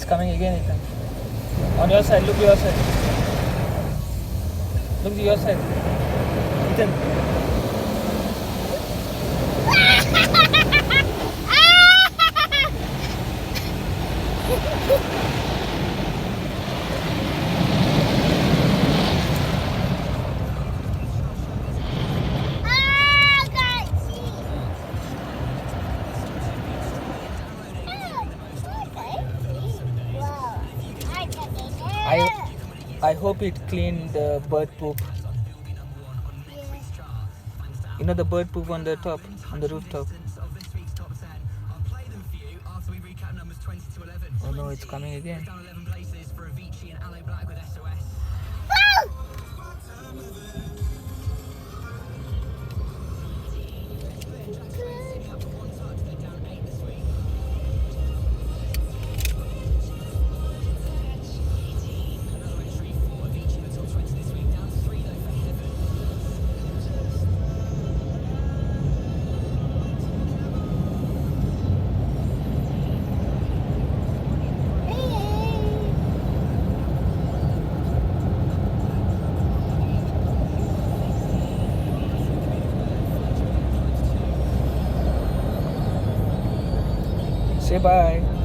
It's coming again, Ethan. On your side, look your side. Look to your side. Ethan. I hope it cleaned the bird poop. You know the bird poop on the top, on the rooftop. Oh no, it's coming again. Say bye.